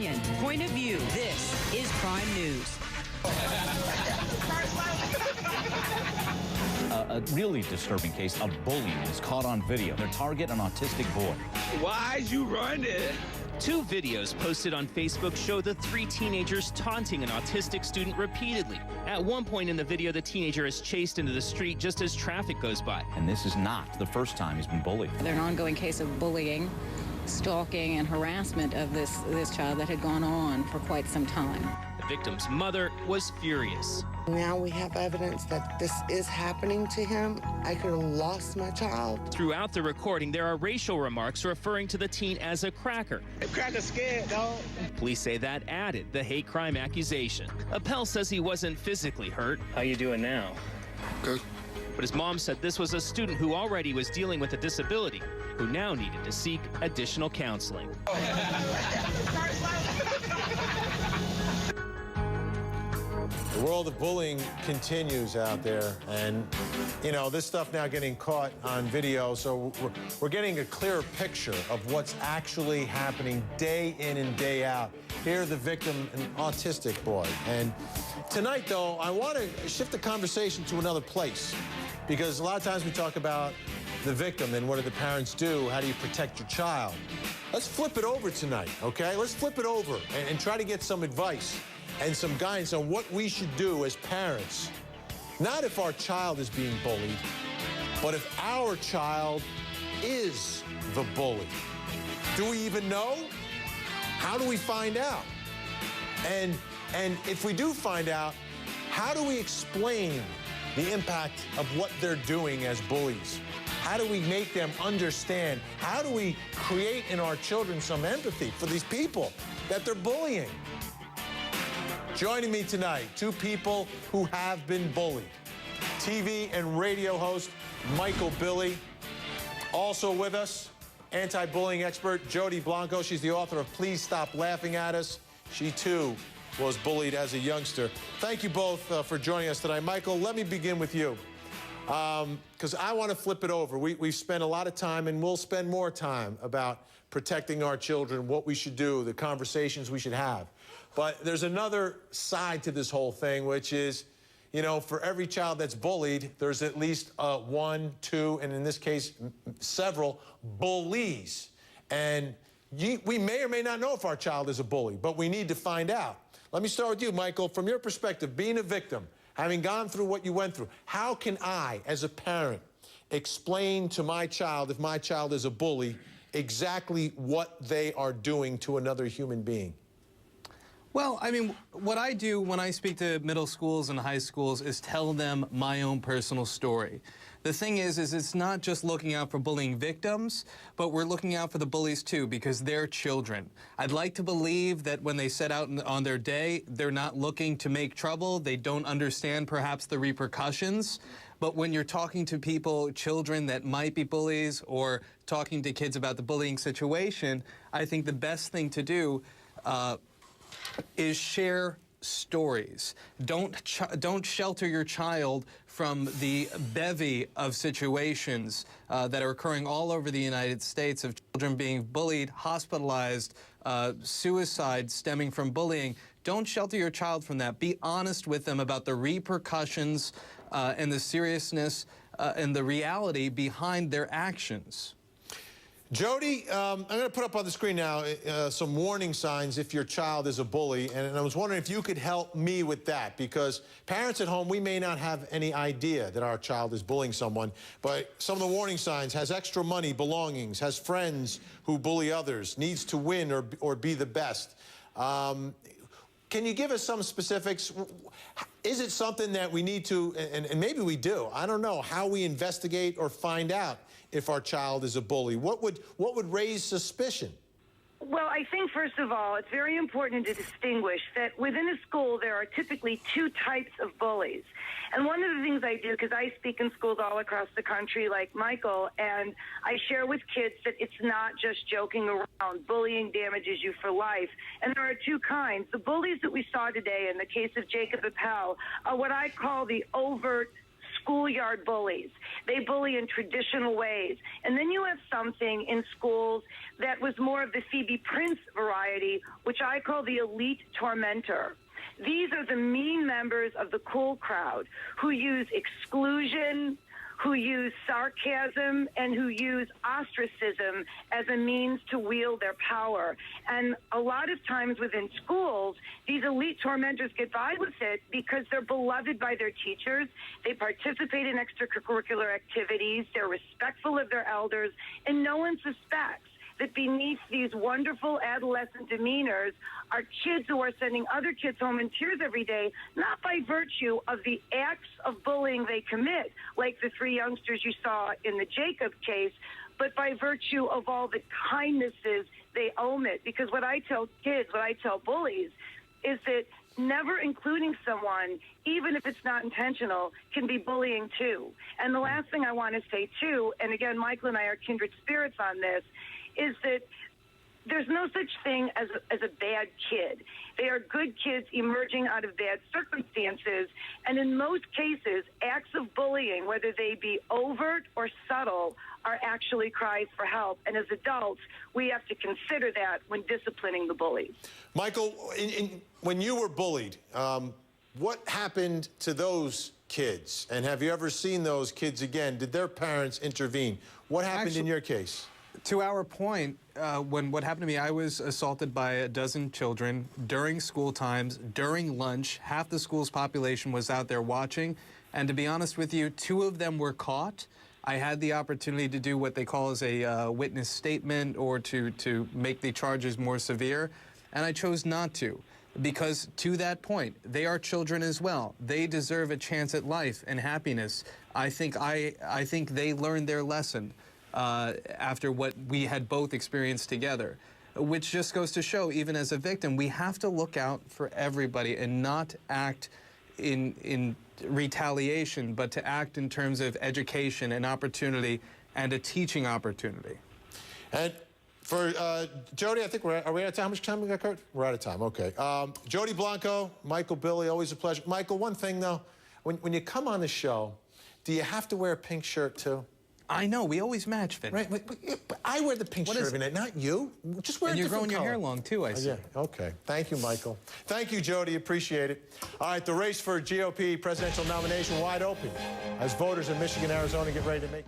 opinion, point of view. This is Prime News. A really disturbing case of bullying is caught on video. Their target, an autistic boy. Why'd you run it? Two videos posted on Facebook show the three teenagers taunting an autistic student repeatedly. At one point in the video, the teenager is chased into the street just as traffic goes by. And this is not the first time he's been bullied. There's an ongoing case of bullying, stalking, and harassment of this child that had gone on for quite some time. The victim's mother was furious. Now we have evidence that this is happening to him. I could have lost my child. Throughout the recording, there are racial remarks referring to the teen as a cracker. The cracker's scared, dog. Police say that added the hate crime accusation. Appel says he wasn't physically hurt. How you doing now? Good. But his mom said this was a student who already was dealing with a disability, who now needed to seek additional counseling. The world of bullying continues out there, and, you know, this stuff now getting caught on video, so we're getting a clearer picture of what's actually happening day in and day out. Here, the victim, an autistic boy. And tonight, though, I want to shift the conversation to another place, because a lot of times we talk about the victim and what do the parents do, how do you protect your child. Let's flip it over tonight, okay? Let's flip it over and try to get some advice and some guidance on what we should do as parents. Not if our child is being bullied, but if our child is the bully. Do we even know? How do we find out? And if we do find out, how do we explain the impact of what they're doing as bullies? How do we make them understand? How do we create in our children some empathy for these people that they're bullying? Joining me tonight, two people who have been bullied. TV and radio host Michael Billy. Also with us, anti-bullying expert Jody Blanco. She's the author of Please Stop Laughing at Us. She, too, was bullied as a youngster. Thank you both for joining us tonight. Michael, let me begin with you, because I want to flip it over. We've spent a lot of time, and we'll spend more time about protecting our children, what we should do, the conversations we should have. But there's another side to this whole thing, which is, you know, for every child that's bullied, there's at least one, two, and in this case, several bullies. And we may or may not know if our child is a bully, but we need to find out. Let me start with you, Michael. From your perspective, being a victim, having gone through what you went through, how can I, as a parent, explain to my child, if my child is a bully, exactly what they are doing to another human being? Well, I mean, what I do when I speak to middle schools and high schools is tell them my own personal story. The thing is it's not just looking out for bullying victims, but we're looking out for the bullies too, because they're children. I'd like to believe that when they set out on their day, they're not looking to make trouble. They don't understand perhaps the repercussions. But when you're talking to people, children that might be bullies, or talking to kids about the bullying situation, I think the best thing to do is share stories. Don't shelter your child from the bevy of situations that are occurring all over the United States of children being bullied, hospitalized, suicide stemming from bullying. Don't shelter your child from that. Be honest with them about the repercussions and the seriousness and the reality behind their actions. Jody, I'm going to put up on the screen now some warning signs if your child is a bully, and I was wondering if you could help me with that, because parents at home, we may not have any idea that our child is bullying someone, but some of the warning signs: has extra money, belongings, has friends who bully others, needs to win or be the best. Can you give us some specifics? Is it something that we need to, and maybe we do, I don't know, how we investigate or find out if our child is a bully? What would raise suspicion? Well, I think, first of all, it's very important to distinguish that within a school there are typically two types of bullies. And one of the things I do, because I speak in schools all across the country like Michael, and I share with kids that it's not just joking around. Bullying damages you for life. And there are two kinds. The bullies that we saw today in the case of Jacob Appel are what I call the overt schoolyard bullies. They bully in traditional ways. And then you have something in schools that was more of the Phoebe Prince variety, which I call the elite tormentor. These are the mean members of the cool crowd who use exclusion, who use sarcasm, and who use ostracism as a means to wield their power. And a lot of times within schools, these elite tormentors get by with it because they're beloved by their teachers. They participate in extracurricular activities. They're respectful of their elders, and no one suspects that beneath these wonderful adolescent demeanors are kids who are sending other kids home in tears every day, not by virtue of the acts of bullying they commit, like the 3 youngsters you saw in the Jacob case, but by virtue of all the kindnesses they omit. Because what I tell kids, what I tell bullies, is that never including someone, even if it's not intentional, can be bullying too. And the last thing I want to say too, and again, Michael and I are kindred spirits on this, is that there's no such thing as a bad kid. They are good kids emerging out of bad circumstances, and in most cases, acts of bullying, whether they be overt or subtle, are actually cries for help. And as adults, we have to consider that when disciplining the bullies. Michael, when you were bullied, what happened to those kids? And have you ever seen those kids again? Did their parents intervene? What happened in your case? To our point, when what happened to me, I was assaulted by a dozen children during school times, during lunch. Half the school's population was out there watching. And to be honest with you, 2 of them were caught. I had the opportunity to do what they call as a witness statement or to make the charges more severe. And I chose not to. Because to that point, they are children as well. They deserve a chance at life and happiness. I think they learned their lesson. After what we had both experienced together, which just goes to show, even as a victim, we have to look out for everybody and not act in retaliation, but to act in terms of education and opportunity and a teaching opportunity. And for Jody, I think are we out of time? How much time we got, Kurt? We're out of time, okay. Jody Blanco, Michael Billy, always a pleasure. Michael, one thing though, when you come on the show, do you have to wear a pink shirt too? I know, we always match, Vin. Right, but I wear the pink shirt every night, not you. Just wear a different color. And you're growing your hair long, too, I see. Yeah, okay. Thank you, Michael. Thank you, Jody, appreciate it. All right, the race for GOP presidential nomination wide open as voters in Michigan, Arizona get ready to make